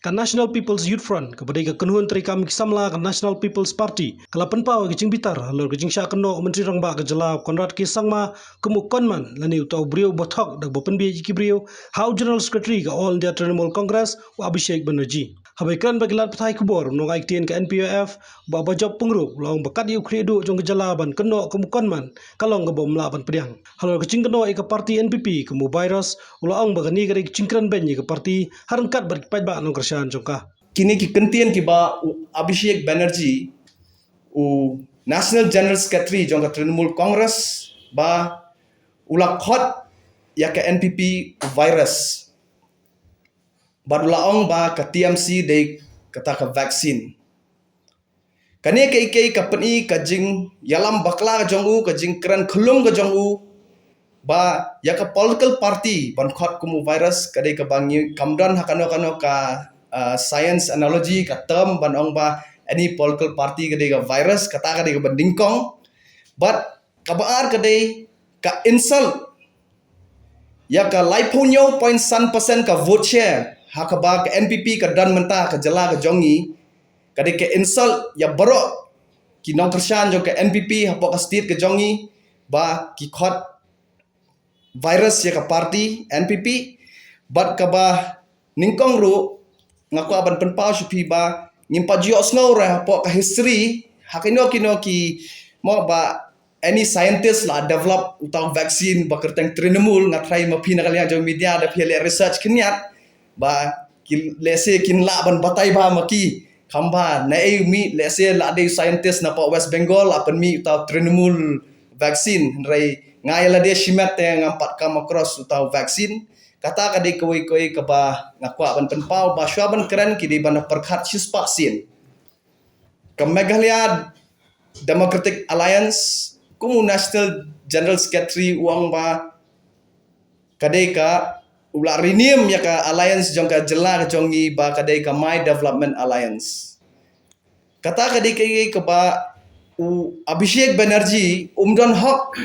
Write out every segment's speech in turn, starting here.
ka National People's Youth Front kepada ke kenuhun teri kami kisamla ka National People's Party kala penpau ke jing bitar halor ke jing sya keno menteri rangba ke jela Konrad ke sangma kemu konman lani utau brio bothok dak bopen bi ki brio how General Secretary ka All India Trinamool Congress wa Abhishek Banerjee habai kan bagilat pathai kubor nongai tien ke NPF ba bajop pengrup long bakat yu kredo jong ke jela ban keno kemu konman kalong ke bom la ban pediang halor ke jing keno ke parti NPP kemu virus ulaong bagani ke cingkran ben ke parti harangkat berkipai ba nong kerjaan jongka kini ki kentian ki ba Abhishek Banerjee National General Secretary jong ka Trinamool Congress ba ulak hot ya ke NPP virus badulaong ba ka TMC de kata ka vaksin kani ke kapani ka jing yalam bakla ka jongu ka jing kran khulum ka jongu ba ya ka political party ban khot kumu virus kadai ka bangi kamdan hakano ka science analogy ka term ban ong ba any political party kadai ka virus kata kadai ka bandingkong but kabar kadai ka insult ya ka laipunyo 0.1% ka vote share hakaba ka NPP ka dan mentah ka jela ka jongi kadai ka insult ya baro ki nong kersan jo ka NPP hapo ka state ka jongi ba ki khot virus ya ka party NPP but ka ba ningkong ru ngaku aban penpau shupi ba ngimpa jiok sngo ra hapo ka history hakino kino ki mo ba any scientist la develop utang vaksin ba kerteng Trinamool ngatrai mapi na kalian jo media da pile research kiniat ba ki lese kin la ban batai ba maki khamba na mi lese la de scientist na pa West Bengal apan mi utang Trinamool vaksin rai ngai la de shimat te ngampat kam across utang vaksin kata kadai koi ka ba ngakwa ban penpau ba shwa ban keren ki di ban perkhat shispa sin ka Meghalaya Democratic Alliance kumu National General Secretary uang ba kadai ka ula renew ya ka alliance jong ka jela jongi ba kadai ka My Development Alliance kata kadai ka ba Abhishek Banerjee umdon hok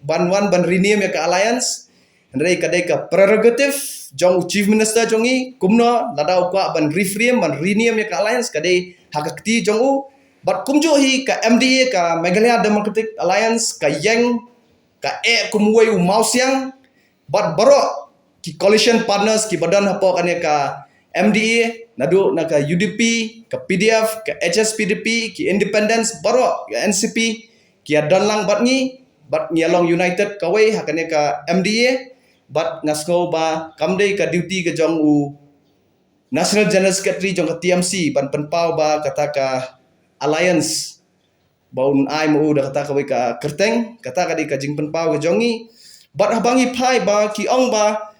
ban renew ya ka alliance Andrei kadai ka prerogative jong chief minister jongi kumno ladau kwa ban reframe ban renew ya ka alliance kadai hakakti jong u but kumjo hi ka MDA ka Meghalaya Democratic Alliance ka yang ka kumwei mausiang but baro ki coalition partners ki badan hapo kane ka MDA nadu na ka UDP ka PDF ka HSPDP ki independence baro ka NCP ki adan lang bat nyalong united kawai hakane ka MDA but ngasko ba kamdei ka duty ka jong u National General Secretary jong ka TMC ban penpau ba kata ka alliance baun ai mu da kata ka ka kerteng kata ka di ka jing penpau ka jongi but habangi phai ba ki ong ba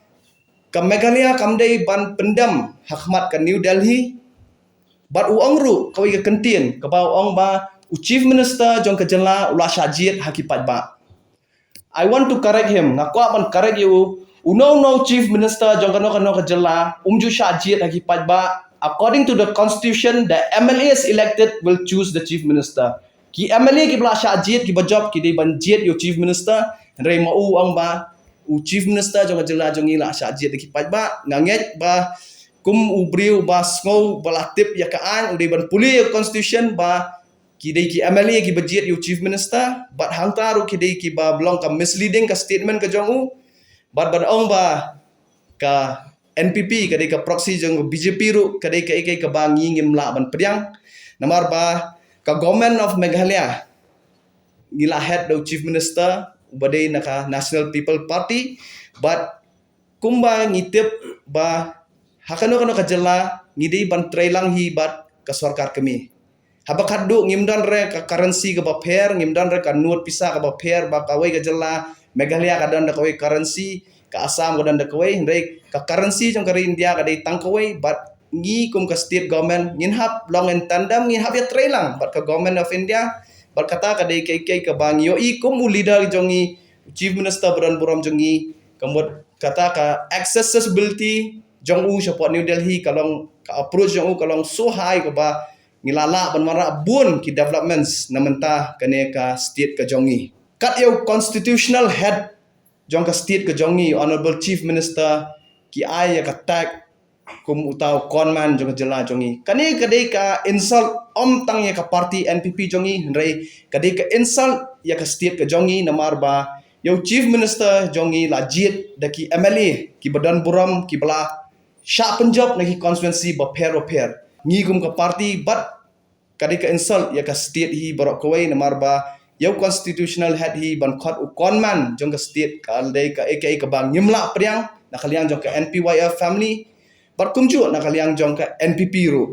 ka Meghalaya kamdei ban pendam hakmat ka New Delhi but u ongru kawai ka kentien ka ba ong ba u chief minister jong ka jela ula shajiet hakipat ba I want to correct him. Ngaku apan correct you. No chief minister jong kano ka jela umju shajiet hakipat ba. According to the constitution, the MLAs elected will choose the chief minister. Ki MLA ki bla shajiet ki bajop ki di banjiet yo chief minister. Rei mau ang ba u chief minister jong ka jela jong ila shajiet hakipat ba nganget ba kum ubriu ba sngau balatip ya kaan udi ban puli constitution ba kidai ki MLA ki budget you chief minister but hangtaru kidai ki ba belong ka misleading ka statement ka jong u but ong ba ka NPP kadai ka proxy jong BJP ru kadai ka ba ngingim la ban pediang namar ba ka government of Meghalaya ngila head do chief minister badai na ka National People Party but kumba ngitip ba hakano ka jela ngidai ban trailang hi bat ka sarkar kami habak hadu ngimdan re ka currency ka ba pair ngimdan re ka note pisa ka ba pair ba kawai ka jela Meghalaya ka dan da kawai currency ka Assam ka dan da kawai ndai ka currency jong ka India ka dai tang kawai but ngi kum ka state government ngin hap long and tandem ngin hap ya trailang but ka government of India but kata ka dai kai ka bang yo i kum leader jongi chief minister buran buram jongi kamot kata ka accessibility jong u support New Delhi kalong ka approach jong u kalong so high ka ba ngilala ban mara bun ki developments na mentah kane ka state ka jongi kat yo constitutional head jong ka state ka jongi honorable chief minister ki ai ya ka tag kum utau konman jong jela jongi kani kadai ka insult om tang ya ka party NPP jongi rei kadai ka insult ya ka state ka jongi namar ba yo chief minister jongi la jit daki MLA ki badan buram ki bala sha Punjab na ki constituency ba per ngi kum ka party but kadai ka insult ya ka state hi barok kawai namar ba yo constitutional head hi ban khot u konman jong ka state ka aldai ka aka ka bang nyimla priang na kaliang jong ka NPYF family bar kumju na kaliang jong ka NPP ru